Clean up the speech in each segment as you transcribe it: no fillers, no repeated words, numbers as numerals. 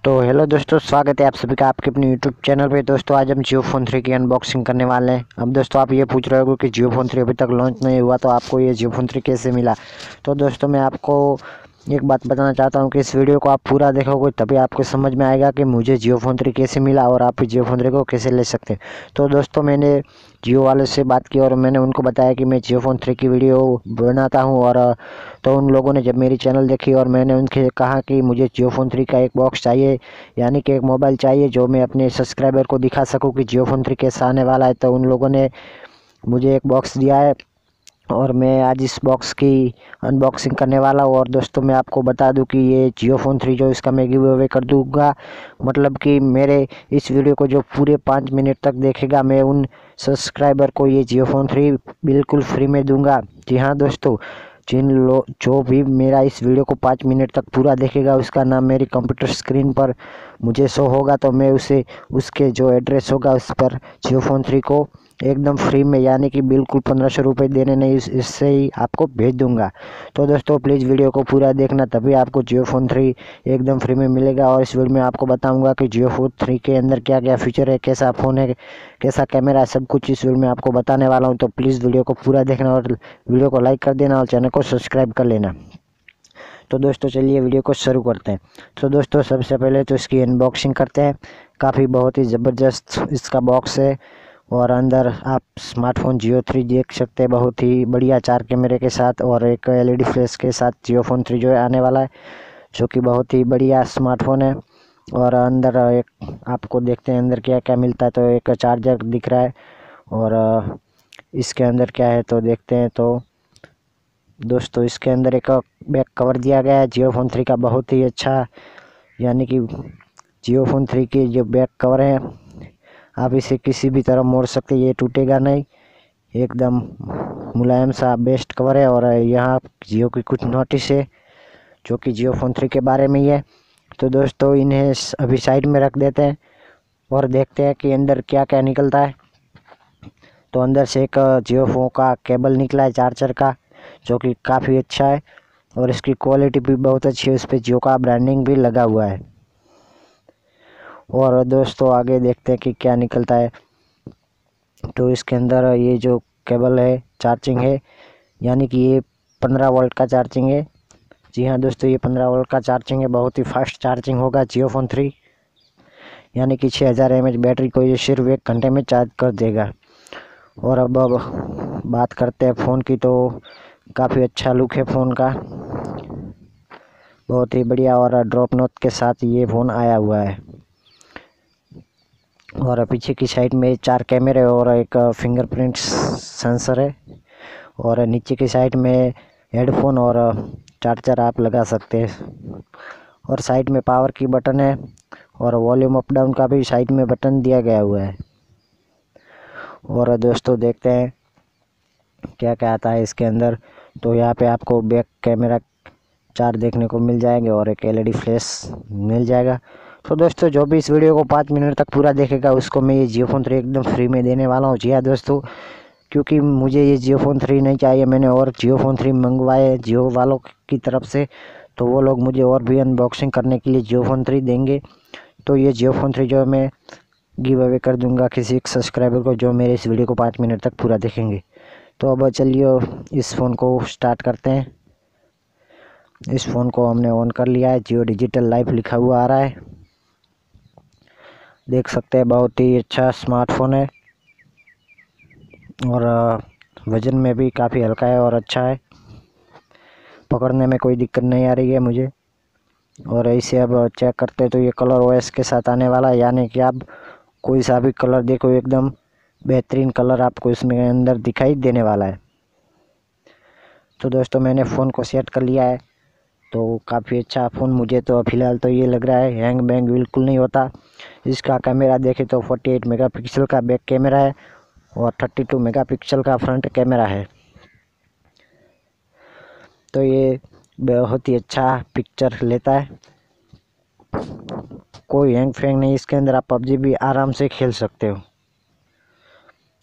तो हेलो दोस्तों, स्वागत है आप सभी का आपके अपने यूट्यूब चैनल पे। दोस्तों आज हम जियो फोन 3 की अनबॉक्सिंग करने वाले हैं। अब दोस्तों आप ये पूछ रहे हो कि जियो फोन 3 अभी तक लॉन्च नहीं हुआ तो आपको ये जियो फोन 3 कैसे मिला। तो दोस्तों मैं आपको एक बात बताना चाहता हूँ कि इस वीडियो को आप पूरा देखोगे तभी आपको समझ में आएगा कि मुझे जियो फोन 3 कैसे मिला और आप जियो फोन 3 को कैसे ले सकते हैं। तो दोस्तों मैंने जियो वालों से बात की और मैंने उनको बताया कि मैं जियो फोन 3 की वीडियो बनाता हूँ। और तो उन लोगों ने जब मेरी चैनल देखी और मैंने उनसे कहा कि मुझे जियो फोन 3 का एक बॉक्स चाहिए, यानी कि एक मोबाइल चाहिए जो मैं अपने सब्सक्राइबर को दिखा सकूं कि जियो फोन 3 कैसा आने वाला है। तो उन लोगों ने मुझे एक बॉक्स दिया है और मैं आज इस बॉक्स की अनबॉक्सिंग करने वाला हूँ। और दोस्तों मैं आपको बता दूं कि ये जियो फोन 3 जो इसका मैं गिव अवे कर दूंगा, मतलब कि मेरे इस वीडियो को जो पूरे 5 मिनट तक देखेगा मैं उन सब्सक्राइबर को ये जियो फोन 3 बिल्कुल फ्री में दूंगा। जी हाँ दोस्तों, जो भी मेरा इस वीडियो को 5 मिनट तक पूरा देखेगा उसका नाम मेरी कंप्यूटर स्क्रीन पर मुझे शो होगा, तो मैं उसे उसके जो एड्रेस होगा उस पर जियो फोन 3 को एकदम फ्री में, यानी कि बिल्कुल 1500 रुपये देने नहीं, इससे ही आपको भेज दूंगा। तो दोस्तों प्लीज़ वीडियो को पूरा देखना तभी आपको जियो फोन 3 एकदम फ्री में मिलेगा। और इस वीडियो में आपको बताऊंगा कि जियो फोन 3 के अंदर क्या क्या फीचर है, कैसा फ़ोन है, कैसा कैमरा है, सब कुछ इस वीडियो में आपको बताने वाला हूँ। तो प्लीज़ वीडियो को पूरा देखना और वीडियो को लाइक कर देना और चैनल को सब्सक्राइब कर लेना। तो दोस्तों चलिए वीडियो को शुरू करते हैं। तो दोस्तों सबसे पहले तो इसकी अनबॉक्सिंग करते हैं। काफ़ी बहुत ही ज़बरदस्त इसका बॉक्स है और अंदर आप स्मार्टफोन जियो 3 देख सकते हैं, बहुत ही बढ़िया 4 कैमरे के साथ और एक एलईडी फ्लैश के साथ जियो फोन 3 जो है आने वाला है, जो कि बहुत ही बढ़िया स्मार्टफोन है। और अंदर एक आपको देखते हैं अंदर क्या क्या मिलता है। तो एक चार्जर दिख रहा है और इसके अंदर क्या है तो देखते हैं। तो दोस्तों इसके अंदर एक बैक कवर दिया गया है जियो फोन 3 का, बहुत ही अच्छा, यानी कि जियो फोन 3 की जो बैक कवर है आप इसे किसी भी तरह मोड़ सकते हैं, ये टूटेगा नहीं, एकदम मुलायम सा बेस्ट कवर है। और यहाँ जियो की कुछ नोटिस है जो कि जियो फोन 3 के बारे में ही है। तो दोस्तों इन्हें अभी साइड में रख देते हैं और देखते हैं कि अंदर क्या क्या निकलता है। तो अंदर से एक जियो फोन का केबल निकला है चार्जर का, जो कि काफ़ी अच्छा है और इसकी क्वालिटी भी बहुत अच्छी है, उस पर जियो का ब्रांडिंग भी लगा हुआ है। और दोस्तों आगे देखते हैं कि क्या निकलता है। तो इसके अंदर ये जो केबल है चार्जिंग है, यानी कि ये 15 वोल्ट का चार्जिंग है। जी हाँ दोस्तों, ये 15 वोल्ट का चार्जिंग है, बहुत ही फास्ट चार्जिंग होगा जियो फोन 3, यानी कि 6000 mAh बैटरी को ये सिर्फ 1 घंटे में चार्ज कर देगा। और अब बात करते हैं फ़ोन की। तो काफ़ी अच्छा लुक है फ़ोन का, बहुत ही बढ़िया, और ड्रॉप नोट के साथ ये फ़ोन आया हुआ है। और पीछे की साइड में 4 कैमरे और एक फिंगरप्रिंट सेंसर है। और नीचे की साइड में हेडफोन और चार्जर आप लगा सकते हैं। और साइड में पावर की बटन है और वॉल्यूम अप डाउन का भी साइड में बटन दिया गया हुआ है। और दोस्तों देखते हैं क्या क्या आता है इसके अंदर। तो यहाँ पे आपको बैक कैमरा 4 देखने को मिल जाएंगे और एक एलईडी फ्लैश मिल जाएगा। तो दोस्तों जो भी इस वीडियो को 5 मिनट तक पूरा देखेगा उसको मैं ये जियो फोन 3 एकदम फ्री में देने वाला हूँ। जी हाँ दोस्तों, क्योंकि मुझे ये जियो फोन 3 नहीं चाहिए, मैंने और जियो फोन 3 मंगवाए जियो वालों की तरफ से, तो वो लोग मुझे और भी अनबॉक्सिंग करने के लिए जियो फोन 3 देंगे। तो ये जियो फोन 3 जो मैं गिव अवे कर दूंगा किसी एक सब्सक्राइबर को जो मेरे इस वीडियो को 5 मिनट तक पूरा देखेंगे। तो अब चलिए इस फ़ोन को स्टार्ट करते हैं। इस फ़ोन को हमने ऑन कर लिया है, जियो डिजिटल लाइफ लिखा हुआ आ रहा है, देख सकते हैं, बहुत ही अच्छा स्मार्टफोन है और वज़न में भी काफ़ी हल्का है और अच्छा है, पकड़ने में कोई दिक्कत नहीं आ रही है मुझे। और इसे अब चेक करते हैं। तो ये कलर ओएस के साथ आने वाला है, यानी कि आप कोई सा भी कलर देखो एकदम बेहतरीन कलर आपको इसमें अंदर दिखाई देने वाला है। तो दोस्तों मैंने फ़ोन को सेट कर लिया है, तो काफ़ी अच्छा फ़ोन मुझे तो फ़िलहाल तो ये लग रहा है, हैंग बैंग बिल्कुल नहीं होता। इसका कैमरा देखें तो 48 मेगापिक्सल का बैक कैमरा है और 32 मेगापिक्सल का फ्रंट कैमरा है। तो ये बहुत ही अच्छा पिक्चर लेता है, कोई हैंग फैंग नहीं इसके अंदर, आप पबजी भी आराम से खेल सकते हो।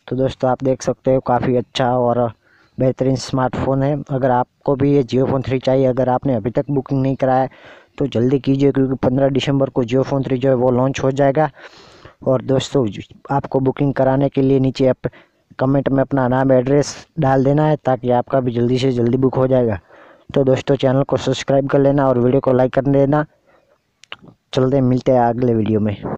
तो दोस्तों आप देख सकते हो काफ़ी अच्छा और बेहतरीन स्मार्टफ़ोन है। अगर आपको भी ये जियो फोन 3 चाहिए, अगर आपने अभी तक बुकिंग नहीं कराया तो जल्दी कीजिए, क्योंकि 15 दिसंबर को जियो फोन 3 जो है वो लॉन्च हो जाएगा। और दोस्तों आपको बुकिंग कराने के लिए नीचे आप कमेंट में अपना नाम एड्रेस डाल देना है, ताकि आपका भी जल्दी से जल्दी बुक हो जाएगा। तो दोस्तों चैनल को सब्सक्राइब कर लेना और वीडियो को लाइक कर देना। चलते मिलते हैं अगले वीडियो में।